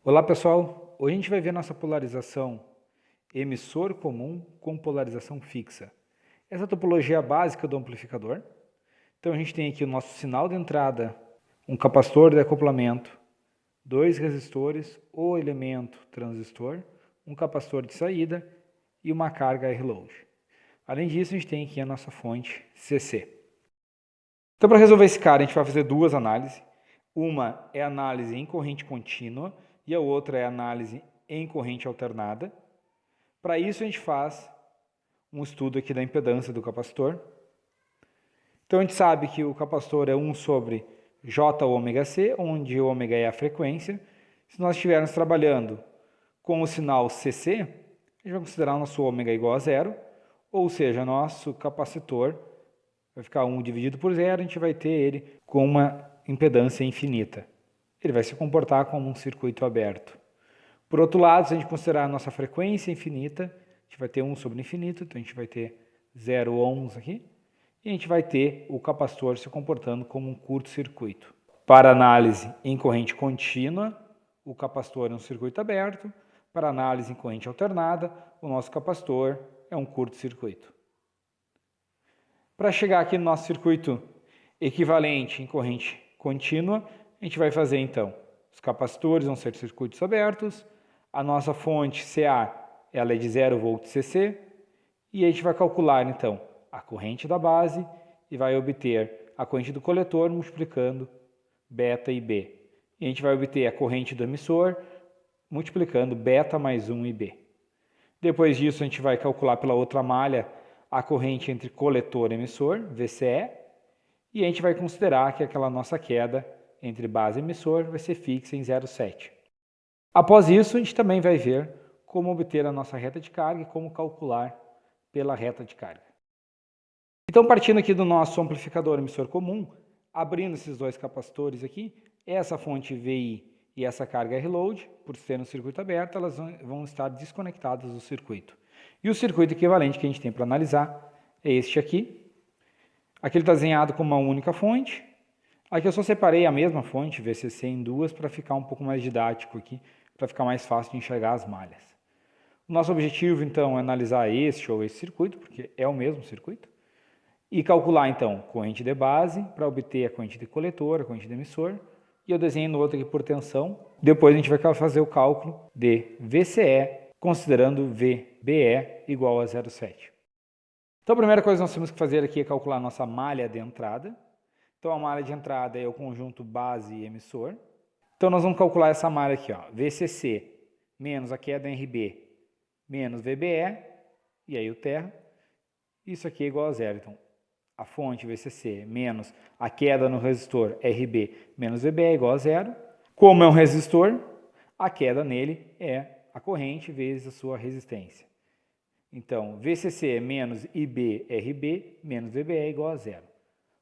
Olá pessoal, hoje a gente vai ver nossa polarização emissor comum com polarização fixa. Essa topologia básica do amplificador. Então a gente tem aqui o nosso sinal de entrada, um capacitor de acoplamento, dois resistores ou elemento transistor, um capacitor de saída e uma carga R-load. Além disso, a gente tem aqui a nossa fonte CC. Então para resolver esse cara, a gente vai fazer duas análises. Uma é análise em corrente contínua e a outra é análise em corrente alternada. Para isso a gente faz um estudo aqui da impedância do capacitor. Então a gente sabe que o capacitor é 1 sobre Jωc, onde ômega é a frequência. Se nós estivermos trabalhando com o sinal CC, a gente vai considerar o nosso ômega igual a zero, ou seja, nosso capacitor vai ficar 1 dividido por zero, a gente vai ter ele com uma impedância infinita. Ele vai se comportar como um circuito aberto. Por outro lado, se a gente considerar a nossa frequência infinita, a gente vai ter 1 sobre infinito, então a gente vai ter 0 ohms aqui, e a gente vai ter o capacitor se comportando como um curto-circuito. Para análise em corrente contínua, o capacitor é um circuito aberto. Para análise em corrente alternada, o nosso capacitor é um curto-circuito. Para chegar aqui no nosso circuito equivalente em corrente contínua, a gente vai fazer então, os capacitores vão ser circuitos abertos, a nossa fonte CA ela é de 0 volt CC, e a gente vai calcular então a corrente da base e vai obter a corrente do coletor multiplicando beta e B. E a gente vai obter a corrente do emissor multiplicando beta mais 1 e B. Depois disso a gente vai calcular pela outra malha a corrente entre coletor e emissor, VCE, e a gente vai considerar que aquela nossa queda entre base e emissor vai ser fixa em 0,7. Após isso, a gente também vai ver como obter a nossa reta de carga e como calcular pela reta de carga. Então, partindo aqui do nosso amplificador emissor comum, abrindo esses dois capacitores aqui, essa fonte VI e essa carga R-load, por ser um circuito aberto, elas vão estar desconectadas do circuito. E o circuito equivalente que a gente tem para analisar é este aqui. Aqui ele está desenhado como uma única fonte. Aqui eu só separei a mesma fonte, VCC, em duas, para ficar um pouco mais didático aqui, para ficar mais fácil de enxergar as malhas. O nosso objetivo, então, é analisar este ou esse circuito, porque é o mesmo circuito, e calcular, então, corrente de base para obter a corrente de coletor, a corrente de emissor, e eu desenho no outro aqui por tensão. Depois a gente vai fazer o cálculo de VCE, considerando VBE igual a 0,7. Então a primeira coisa que nós temos que fazer aqui é calcular a nossa malha de entrada. Então a malha de entrada é o conjunto base e emissor. Então nós vamos calcular essa malha aqui, ó, VCC menos a queda em RB menos VBE, e aí o terra. Isso aqui é igual a zero. Então a fonte VCC menos a queda no resistor RB menos VBE é igual a zero. Como é um resistor, a queda nele é a corrente vezes a sua resistência. Então, VCC menos IB-RB menos VBE é igual a zero.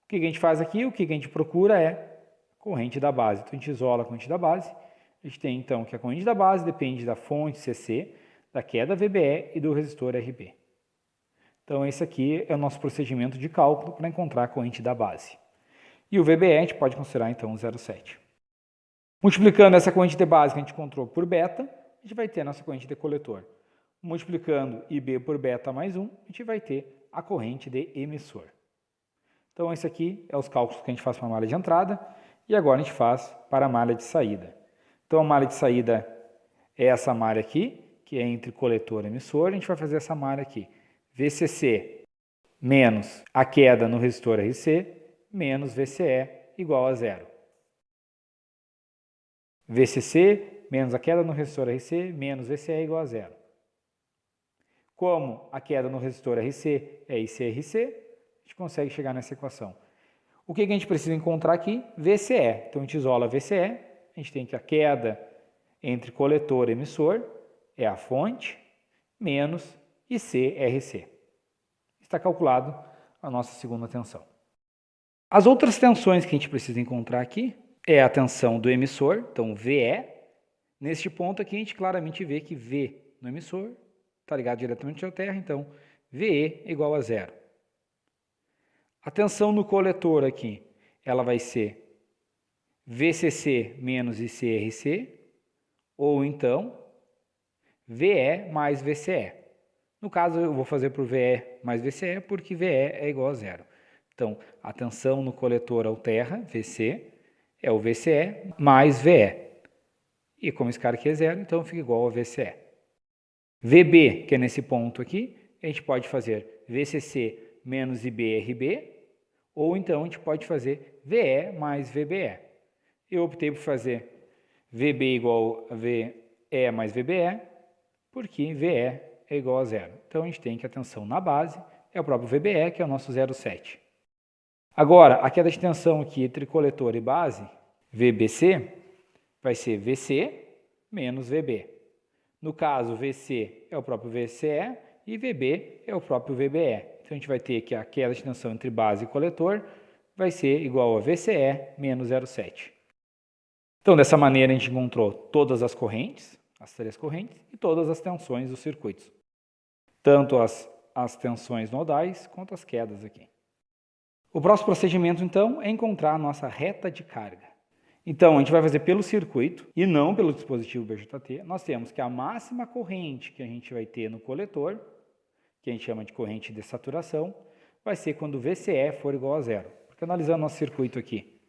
O que a gente faz aqui? O que a gente procura é a corrente da base. Então, a gente isola a corrente da base. A gente tem, então, que a corrente da base depende da fonte CC, da queda VBE e do resistor RB. Então, esse aqui é o nosso procedimento de cálculo para encontrar a corrente da base. E o VBE a gente pode considerar, então, 0,7. Multiplicando essa corrente de base que a gente encontrou por beta, a gente vai ter a nossa corrente de coletor. Multiplicando IB por beta mais 1, a gente vai ter a corrente de emissor. Então, esse aqui é os cálculos que a gente faz para a malha de entrada, e agora a gente faz para a malha de saída. Então, a malha de saída é essa malha aqui, que é entre coletor e emissor. A gente vai fazer essa malha aqui, VCC menos a queda no resistor RC, menos VCE igual a zero. VCC menos a queda no resistor RC, menos VCE igual a zero. Como a queda no resistor RC é ICRC, a gente consegue chegar nessa equação. O que a gente precisa encontrar aqui? VCE. Então, a gente isola VCE, a gente tem que a queda entre coletor e emissor é a fonte, menos ICRC. Está calculado a nossa segunda tensão. As outras tensões que a gente precisa encontrar aqui é a tensão do emissor, então VE. Neste ponto aqui, a gente claramente vê que V no emissor está ligado diretamente ao terra, então VE é igual a zero. A tensão no coletor aqui, ela vai ser VCC menos ICRC, ou então VE mais VCE. No caso, eu vou fazer para o VE mais VCE, porque VE é igual a zero. Então, a tensão no coletor alterra, VC, é o VCE mais VE. E como esse cara aqui é zero, então fica igual a VCE. VB, que é nesse ponto aqui, a gente pode fazer VCC menos IBRB, ou então a gente pode fazer VE mais VBE. Eu optei por fazer VB igual a VE mais VBE, porque VE é igual a zero. Então a gente tem que a tensão na base é o próprio VBE, que é o nosso 0,7. Agora, a queda de tensão aqui entre coletor e base, VBC, vai ser VC menos VB. No caso, VC é o próprio VCE e VB é o próprio VBE. Então, a gente vai ter que a queda de tensão entre base e coletor vai ser igual a VCE menos 0,7. Então, dessa maneira, a gente encontrou todas as correntes, as três correntes, e todas as tensões dos circuitos. Tanto as tensões nodais quanto as quedas aqui. O próximo procedimento, então, é encontrar a nossa reta de carga. Então, a gente vai fazer pelo circuito e não pelo dispositivo BJT. Nós temos que a máxima corrente que a gente vai ter no coletor, que a gente chama de corrente de saturação, vai ser quando o VCE for igual a zero. Porque analisando nosso circuito aqui.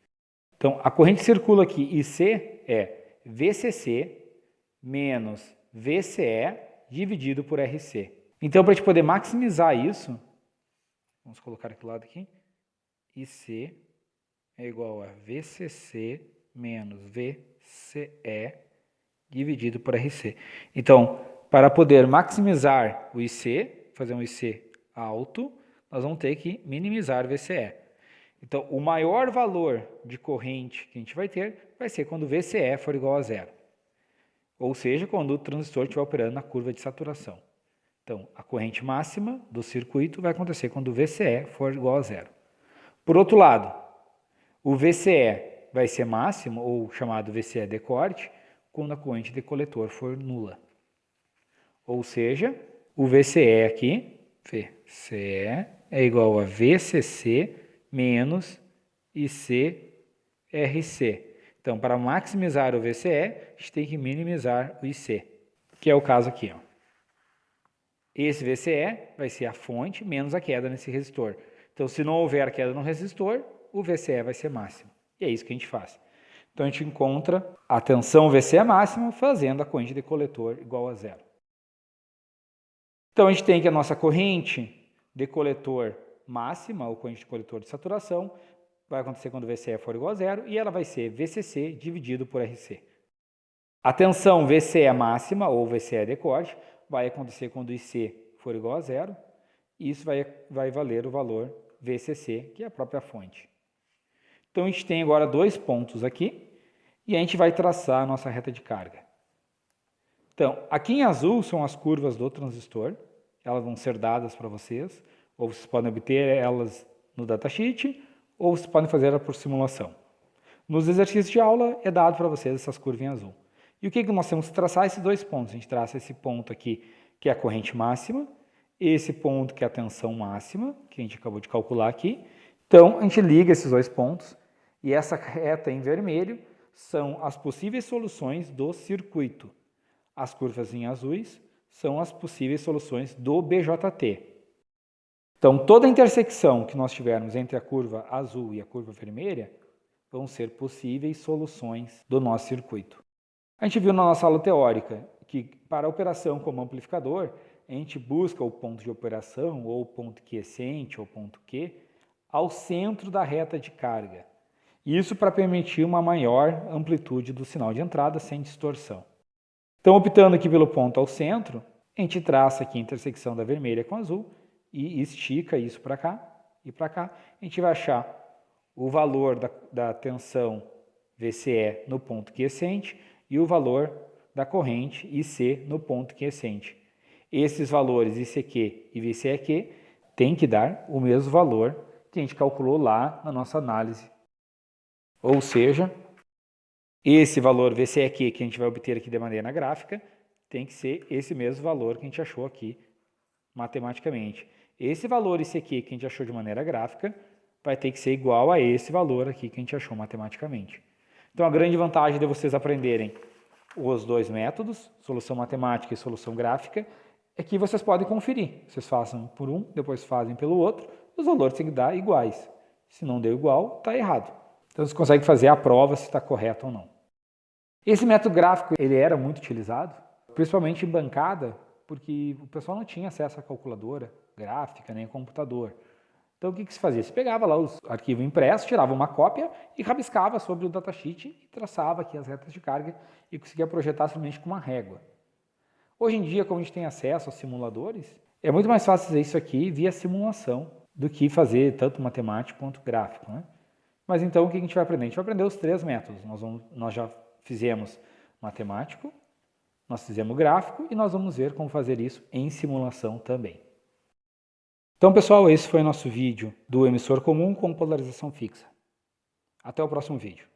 Então, a corrente que circula aqui, IC, é VCC menos VCE dividido por RC. Então, para a gente poder maximizar isso, vamos colocar aqui do lado aqui, IC é igual a VCC menos VCE dividido por RC. Então, para poder maximizar o IC, fazer um IC alto, nós vamos ter que minimizar o VCE. Então, o maior valor de corrente que a gente vai ter vai ser quando o VCE for igual a zero. Ou seja, quando o transistor estiver operando na curva de saturação. Então, a corrente máxima do circuito vai acontecer quando o VCE for igual a zero. Por outro lado, o VCE vai ser máximo, ou chamado VCE de corte, quando a corrente de coletor for nula. Ou seja, o VCE aqui, VCE, é igual a VCC menos ICRC. Então, para maximizar o VCE, a gente tem que minimizar o IC, que é o caso aqui. Ó. Esse VCE vai ser a fonte menos a queda nesse resistor. Então, se não houver queda no resistor, o VCE vai ser máximo. E é isso que a gente faz. Então, a gente encontra a tensão VCE máxima fazendo a corrente de coletor igual a zero. Então, a gente tem que a nossa corrente de coletor máxima, ou corrente de coletor de saturação, vai acontecer quando o VCE for igual a zero, e ela vai ser VCC dividido por RC. A tensão VCE máxima, ou VCE de corte, vai acontecer quando o IC for igual a zero, e isso vai valer o valor VCC, que é a própria fonte. Então, a gente tem agora dois pontos aqui, e a gente vai traçar a nossa reta de carga. Então, aqui em azul são as curvas do transistor, elas vão ser dadas para vocês, ou vocês podem obter elas no datasheet, ou vocês podem fazer ela por simulação. Nos exercícios de aula é dado para vocês essas curvas em azul. E o que nós temos que traçar? Esses dois pontos. A gente traça esse ponto aqui, que é a corrente máxima, esse ponto que é a tensão máxima, que a gente acabou de calcular aqui. Então, a gente liga esses dois pontos, e essa reta em vermelho são as possíveis soluções do circuito. As curvas em azuis são as possíveis soluções do BJT. Então, toda a intersecção que nós tivermos entre a curva azul e a curva vermelha vão ser possíveis soluções do nosso circuito. A gente viu na nossa aula teórica que para a operação como amplificador, a gente busca o ponto de operação, ou o ponto quiescente, ou ponto Q, ao centro da reta de carga. Isso para permitir uma maior amplitude do sinal de entrada sem distorção. Então, optando aqui pelo ponto ao centro, a gente traça aqui a intersecção da vermelha com a azul e estica isso para cá e para cá. A gente vai achar o valor da tensão VCE no ponto quiescente e o valor da corrente IC no ponto quiescente. Esses valores ICQ e VCEQ têm que dar o mesmo valor que a gente calculou lá na nossa análise. Ou seja, esse valor VCEQ que a gente vai obter aqui de maneira gráfica tem que ser esse mesmo valor que a gente achou aqui matematicamente. Esse valor ICQ que a gente achou de maneira gráfica vai ter que ser igual a esse valor aqui que a gente achou matematicamente. Então, a grande vantagem de vocês aprenderem os dois métodos, solução matemática e solução gráfica, é que vocês podem conferir. Vocês façam por um, depois fazem pelo outro, os valores têm que dar iguais. Se não deu igual, está errado. Então você consegue fazer a prova se está correto ou não. Esse método gráfico ele era muito utilizado, principalmente em bancada, porque o pessoal não tinha acesso à calculadora gráfica, nem a computador. Então o que se fazia? Você pegava lá os arquivos impressos, tirava uma cópia e rabiscava sobre o datasheet e traçava aqui as retas de carga e conseguia projetar simplesmente com uma régua. Hoje em dia, como a gente tem acesso aos simuladores, é muito mais fácil fazer isso aqui via simulação do que fazer tanto matemático quanto gráfico, né? Mas então o que a gente vai aprender? A gente vai aprender os três métodos. Nós já fizemos matemático, nós fizemos gráfico e nós vamos ver como fazer isso em simulação também. Então, pessoal, esse foi o nosso vídeo do emissor comum com polarização fixa. Até o próximo vídeo.